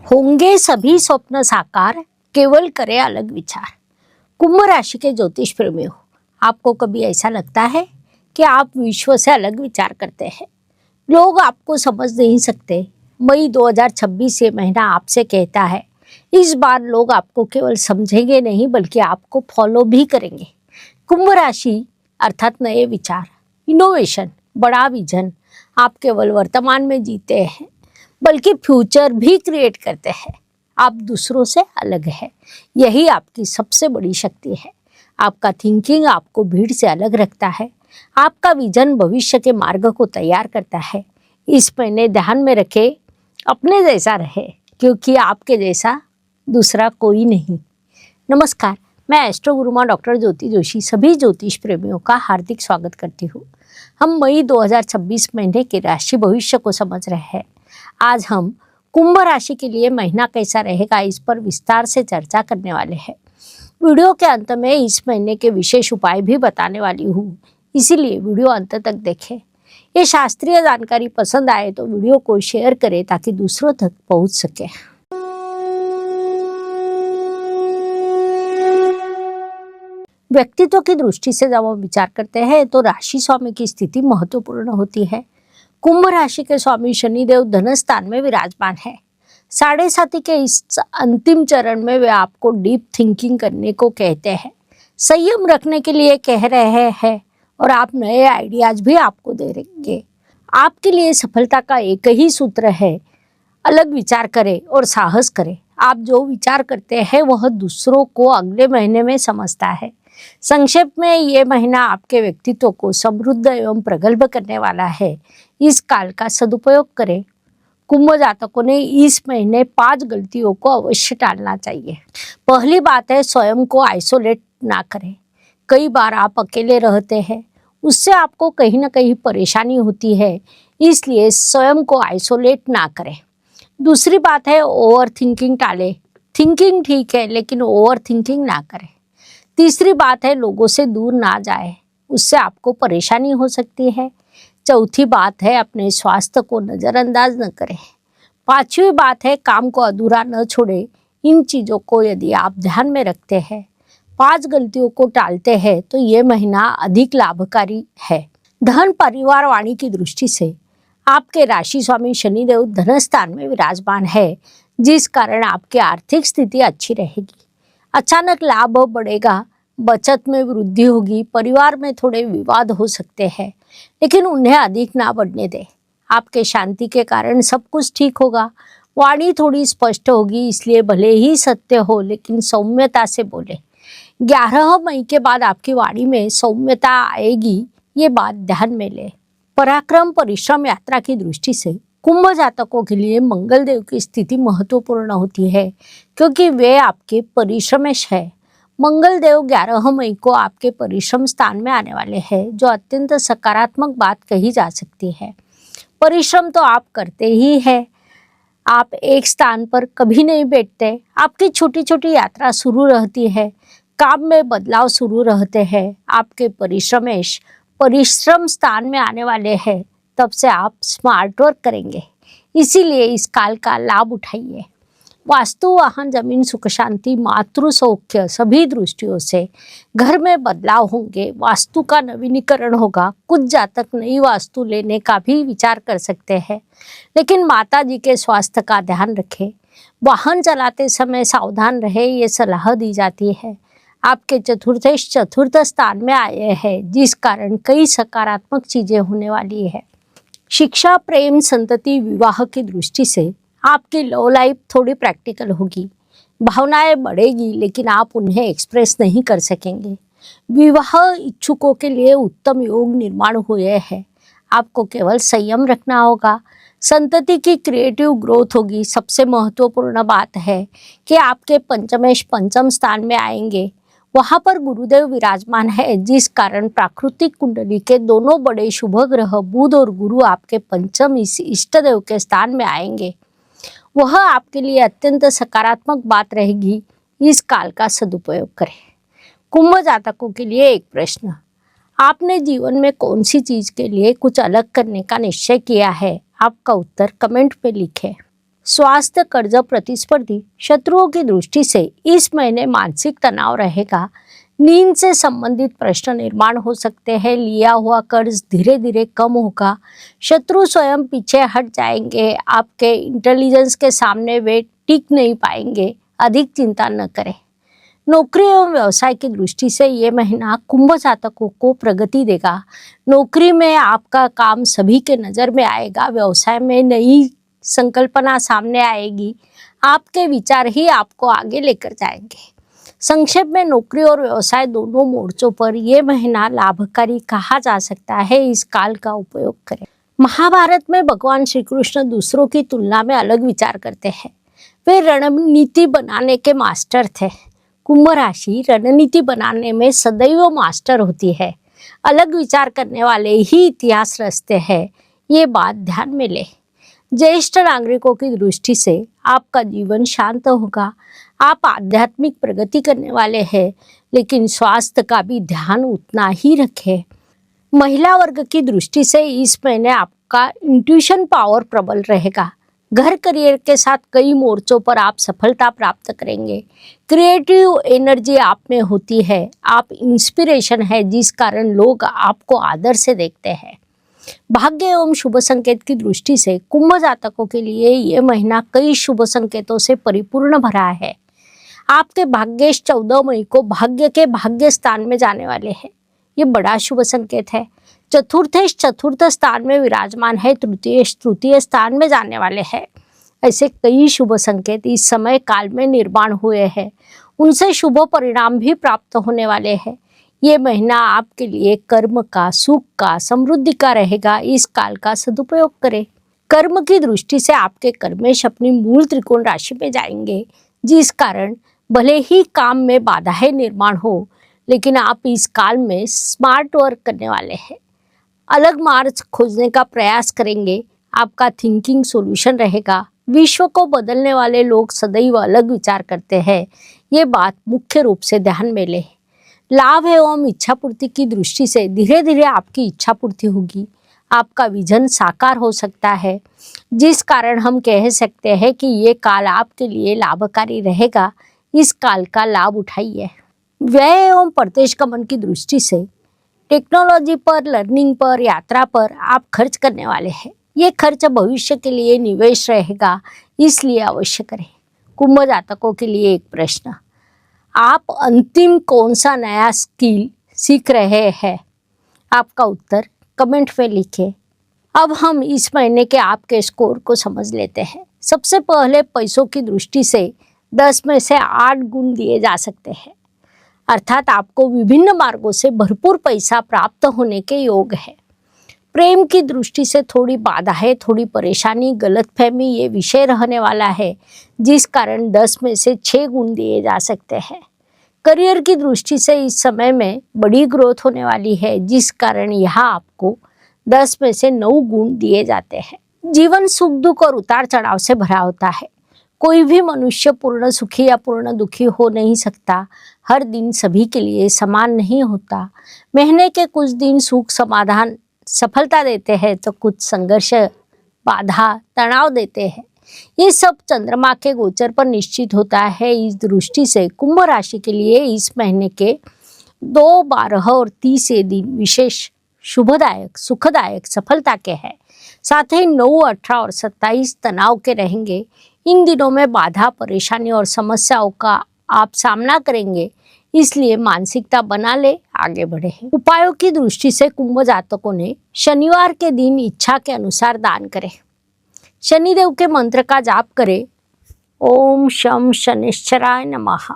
होंगे सभी स्वप्न साकार, केवल करें अलग विचार। कुंभ राशि के ज्योतिष प्रेमियों, आपको कभी ऐसा लगता है कि आप विश्व से अलग विचार करते हैं? लोग आपको समझ नहीं सकते। मई 2026 ये महीना आपसे कहता है, इस बार लोग आपको केवल समझेंगे नहीं बल्कि आपको फॉलो भी करेंगे। कुंभ राशि अर्थात नए विचार, इनोवेशन, बड़ा विजन। आप केवल वर्तमान में जीते हैं बल्कि फ्यूचर भी क्रिएट करते हैं। आप दूसरों से अलग है, यही आपकी सबसे बड़ी शक्ति है। आपका थिंकिंग आपको भीड़ से अलग रखता है। आपका विजन भविष्य के मार्ग को तैयार करता है। इस महीने ध्यान में रखें, अपने जैसा रहे, क्योंकि आपके जैसा दूसरा कोई नहीं। नमस्कार, मैं एस्ट्रो गुरुमा डॉक्टर ज्योति जोशी सभी ज्योतिष प्रेमियों का हार्दिक स्वागत करती हूँ। हम मई 2026 महीने के राशि भविष्य को समझ रहे हैं। आज हम कुंभ राशि के लिए महीना कैसा रहेगा इस पर विस्तार से चर्चा करने वाले हैं। वीडियो के अंत में इस महीने के विशेष उपाय भी बताने वाली हूँ, इसीलिए वीडियो अंत तक देखें। ये शास्त्रीय जानकारी पसंद आए तो वीडियो को शेयर करें ताकि दूसरों तक पहुँच सके। व्यक्तित्व की दृष्टि से जब हम विचार करते हैं तो राशि स्वामी की स्थिति महत्वपूर्ण होती है। कुंभ राशि के स्वामी शनिदेव धन स्थान में विराजमान है। साढ़े साथी के इस अंतिम चरण में वे आपको डीप थिंकिंग करने को कहते हैं, संयम रखने के लिए कह रहे हैं और आप नए आइडियाज भी आपको दे देंगे। आपके लिए सफलता का एक ही सूत्र है, अलग विचार करें और साहस करें। आप जो विचार करते हैं वह दूसरों को अगले महीने में समझता है। संक्षेप में ये महीना आपके व्यक्तित्व को समृद्ध एवं प्रगल्भ करने वाला है। इस काल का सदुपयोग करें। कुंभ जातकों ने इस महीने 5 गलतियों को अवश्य टालना चाहिए। पहली बात है, स्वयं को आइसोलेट ना करें। कई बार आप अकेले रहते हैं, उससे आपको कहीं ना कहीं परेशानी होती है, इसलिए स्वयं को आइसोलेट ना करें। दूसरी बात है, ओवर थिंकिंग टालें। थिंकिंग ठीक है लेकिन ओवर थिंकिंग ना करें। तीसरी बात है, लोगों से दूर ना जाए, उससे आपको परेशानी हो सकती है। चौथी बात है, अपने स्वास्थ्य को नज़रअंदाज न करें। पांचवी बात है, काम को अधूरा न छोड़ें। इन चीज़ों को यदि आप ध्यान में रखते हैं, 5 गलतियों को टालते हैं तो ये महीना अधिक लाभकारी है। धन परिवार वाणी की दृष्टि से आपके राशि स्वामी शनिदेव धन स्थान में विराजमान है, जिस कारण आपकी आर्थिक स्थिति अच्छी रहेगी। अचानक लाभ बढ़ेगा, बचत में वृद्धि होगी। परिवार में थोड़े विवाद हो सकते हैं, लेकिन उन्हें अधिक ना बढ़ने दें। आपके शांति के कारण सब कुछ ठीक होगा। वाणी थोड़ी स्पष्ट होगी, इसलिए भले ही सत्य हो लेकिन सौम्यता से बोले। 11 मई के बाद आपकी वाणी में सौम्यता आएगी, ये बात ध्यान में ले। पराक्रम परिश्रम यात्रा की दृष्टि से कुंभ जातकों के लिए मंगल देव की स्थिति महत्वपूर्ण होती है, क्योंकि वे आपके परिश्रमेश है। मंगल देव 11 मई को आपके परिश्रम स्थान में आने वाले हैं, जो अत्यंत सकारात्मक बात कही जा सकती है। परिश्रम तो आप करते ही हैं, आप एक स्थान पर कभी नहीं बैठते। आपकी छोटी छोटी यात्रा शुरू रहती है, काम में बदलाव शुरू रहते हैं। आपके परिश्रम स्थान में आने वाले हैं, तब से आप स्मार्ट वर्क करेंगे, इसीलिए इस काल का लाभ उठाइए। वास्तु, वाहन, जमीन, सुख शांति, मातृ सौख्य सभी दृष्टियों से घर में बदलाव होंगे। वास्तु का नवीनीकरण होगा। कुछ जातक नई वास्तु लेने का भी विचार कर सकते हैं, लेकिन माता जी के स्वास्थ्य का ध्यान रखें। वाहन चलाते समय सावधान रहे, ये सलाह दी जाती है। आपके चतुर्थ स्थान में आए हैं, जिस कारण कई सकारात्मक चीजें होने वाली है। शिक्षा, प्रेम, संतति, विवाह की दृष्टि से आपकी लव लाइफ थोड़ी प्रैक्टिकल होगी। भावनाएं बढ़ेगी लेकिन आप उन्हें एक्सप्रेस नहीं कर सकेंगे। विवाह इच्छुकों के लिए उत्तम योग निर्माण हुए हैं। आपको केवल संयम रखना होगा। संतति की क्रिएटिव ग्रोथ होगी। सबसे महत्वपूर्ण बात है कि आपके पंचमेश पंचम स्थान में आएंगे, वहाँ पर गुरुदेव विराजमान है, जिस कारण प्राकृतिक कुंडली के दोनों बड़े शुभ ग्रह बुध और गुरु आपके पंचम इष्ट देव के स्थान में आएंगे। वह आपके लिए अत्यंत सकारात्मक बात रहेगी। इस काल का सदुपयोग करें। कुंभ जातकों के लिए एक प्रश्न, आपने जीवन में कौन सी चीज के लिए कुछ अलग करने का निश्चय किया है? आपका उत्तर कमेंट में लिखें। स्वास्थ्य, कर्ज, प्रतिस्पर्धी शत्रुओं की दृष्टि से इस महीने मानसिक तनाव रहेगा। नींद से संबंधित प्रश्न निर्माण हो सकते हैं। लिया हुआ कर्ज धीरे धीरे कम होगा। शत्रु स्वयं पीछे हट जाएंगे। आपके इंटेलिजेंस के सामने वे टिक नहीं पाएंगे। अधिक चिंता न करें। नौकरी एवं व्यवसाय की दृष्टि से ये महीना कुंभ जातकों को प्रगति देगा। नौकरी में आपका काम सभी के नज़र में आएगा। व्यवसाय में नई संकल्पना सामने आएगी। आपके विचार ही आपको आगे लेकर जाएंगे। संक्षेप में नौकरी और व्यवसाय दोनों मोर्चों पर यह महीना लाभकारी कहा जा सकता है। इस काल का उपयोग करें। महाभारत में भगवान श्री कृष्ण दूसरों की तुलना में अलग विचार करते हैं। वे रणनीति बनाने के मास्टर थे। कुंभ राशि रणनीति बनाने में सदैव मास्टर होती है। अलग विचार करने वाले ही इतिहास रचते हैं। ये बात ध्यान में ले। ज्येष्ठ नागरिकों की दृष्टि से आपका जीवन शांत होगा। आप आध्यात्मिक प्रगति करने वाले हैं, लेकिन स्वास्थ्य का भी ध्यान उतना ही रखें। महिला वर्ग की दृष्टि से इस महीने आपका इंट्यूशन पावर प्रबल रहेगा। घर करियर के साथ कई मोर्चों पर आप सफलता प्राप्त करेंगे। क्रिएटिव एनर्जी आप में होती है। आप इंस्पिरेशन है, जिस कारण लोग आपको आदर से देखते हैं। भाग्य एवं शुभ संकेत की दृष्टि से कुंभ जातकों के लिए यह महीना कई शुभ संकेतों से परिपूर्ण भरा है। आपके भाग्येश 14 मई को भाग्य के भाग्य स्थान में जाने वाले हैं। ये बड़ा शुभ संकेत है। चतुर्थेश चतुर्थ स्थान में विराजमान है। तृतीयेश तृतीय स्थान में जाने वाले हैं। ऐसे कई शुभ संकेत इस समय काल में निर्माण हुए हैं। उनसे शुभ परिणाम भी प्राप्त होने वाले हैं। ये महीना आपके लिए कर्म का, सुख का, समृद्धि का रहेगा। इस काल का सदुपयोग करें। कर्म की दृष्टि से आपके कर्मेश अपनी मूल त्रिकोण राशि में जाएंगे, जिस कारण भले ही काम में बाधाएं निर्माण हो, लेकिन आप इस काल में स्मार्ट वर्क करने वाले हैं। अलग मार्ग खोजने का प्रयास करेंगे। आपका थिंकिंग सॉल्यूशन रहेगा। विश्व को बदलने वाले लोग सदैव अलग विचार करते हैं। ये बात मुख्य रूप से ध्यान में लें। लाभ एवं इच्छा पूर्ति की दृष्टि से धीरे धीरे आपकी इच्छा पूर्ति होगी। आपका विजन साकार हो सकता है, जिस कारण हम कह सकते हैं कि ये काल आपके लिए लाभकारी रहेगा। इस काल का लाभ उठाइए। व्यय एवं प्रदेश गमन की दृष्टि से टेक्नोलॉजी पर, लर्निंग पर, यात्रा पर आप खर्च करने वाले हैं। ये खर्च भविष्य के लिए निवेश रहेगा, इसलिए अवश्य करें। कुंभ जातकों के लिए एक प्रश्न, आप अंतिम कौन सा नया स्किल सीख रहे हैं? आपका उत्तर कमेंट में लिखें। अब हम इस महीने के आपके स्कोर को समझ लेते हैं। सबसे पहले पैसों की दृष्टि से 10 में से 8 गुण दिए जा सकते हैं, अर्थात आपको विभिन्न मार्गों से भरपूर पैसा प्राप्त होने के योग है। प्रेम की दृष्टि से थोड़ी बाधाएं, थोड़ी परेशानी, गलतफहमी ये विषय रहने वाला है, जिस कारण 10 में से 6 गुण दिए जा सकते हैं। करियर की दृष्टि से इस समय में बड़ी ग्रोथ होने वाली है, जिस कारण यहाँ आपको 10 में से 9 गुण दिए जाते हैं। जीवन सुख दुख और उतार चढ़ाव से भरा होता है। कोई भी मनुष्य पूर्ण सुखी या पूर्ण दुखी हो नहीं सकता। हर दिन सभी के लिए समान नहीं होता। महीने के कुछ दिन सुख, समाधान, सफलता देते हैं, तो कुछ संघर्ष, बाधा, तनाव देते हैं। ये सब चंद्रमा के गोचर पर निश्चित होता है। इस दृष्टि से कुंभ राशि के लिए इस महीने के 2, 12 और 30 ये दिन विशेष शुभदायक, सुखदायक, सफलता के हैं। साथ ही 9, 18 और 27 तनाव के रहेंगे। इन दिनों में बाधा, परेशानी और समस्याओं का आप सामना करेंगे, इसलिए मानसिकता बना ले, आगे बढ़े। उपायों की दृष्टि से कुंभ जातकों ने शनिवार के दिन इच्छा के अनुसार दान करें। शनिदेव के मंत्र का जाप करें। ओम शम शनिश्चराय नमः।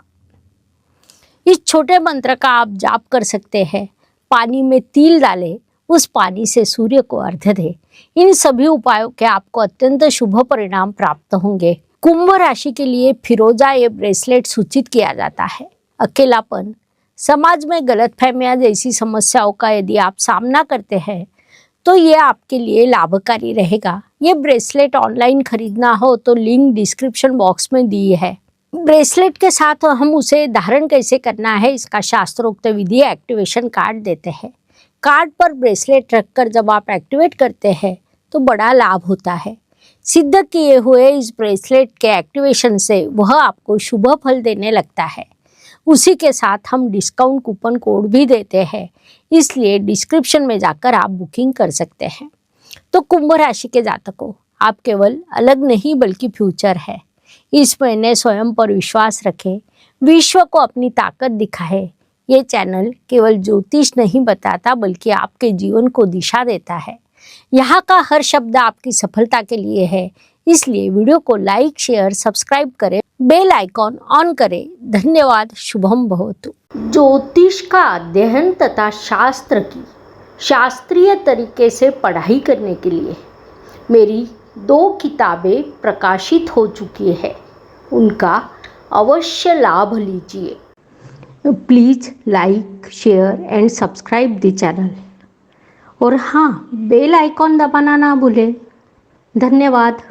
इस छोटे मंत्र का आप जाप कर सकते हैं। पानी में तिल डालें, उस पानी से सूर्य को अर्घ्य दें। इन सभी उपायों के आपको अत्यंत शुभ परिणाम प्राप्त होंगे। कुंभ राशि के लिए फिरोजा ये ब्रेसलेट सूचित किया जाता है। अकेलापन, समाज में गलतफहमियां जैसी समस्याओं का यदि आप सामना करते हैं, तो ये आपके लिए लाभकारी रहेगा। ये ब्रेसलेट ऑनलाइन खरीदना हो तो लिंक डिस्क्रिप्शन बॉक्स में दी है। ब्रेसलेट के साथ हम उसे धारण कैसे करना है, इसका शास्त्रोक्त विधि एक्टिवेशन कार्ड देते हैं। कार्ड पर ब्रेसलेट रखकर जब आप एक्टिवेट करते हैं तो बड़ा लाभ होता है। सिद्ध किए हुए इस ब्रेसलेट के एक्टिवेशन से वह आपको शुभ फल देने लगता है। उसी के साथ हम डिस्काउंट कूपन कोड भी देते हैं, इसलिए डिस्क्रिप्शन में जाकर आप बुकिंग कर सकते हैं। तो कुंभ राशि के जातकों, आप केवल अलग नहीं बल्कि फ्यूचर है। इस महीने स्वयं पर विश्वास रखें, विश्व को अपनी ताकत दिखाएं। ये चैनल केवल ज्योतिष नहीं बताता बल्कि आपके जीवन को दिशा देता है। यहाँ का हर शब्द आपकी सफलता के लिए है, इसलिए वीडियो को लाइक, शेयर, सब्सक्राइब करें, बेल आइकॉन ऑन करें। धन्यवाद। शुभम भवतु। ज्योतिष का अध्ययन तथा शास्त्र की शास्त्रीय तरीके से पढ़ाई करने के लिए मेरी 2 किताबें प्रकाशित हो चुकी है, उनका अवश्य लाभ लीजिए। Please like, share and subscribe the channel. और हाँ, बेल आइकॉन दबाना ना भूलें। धन्यवाद।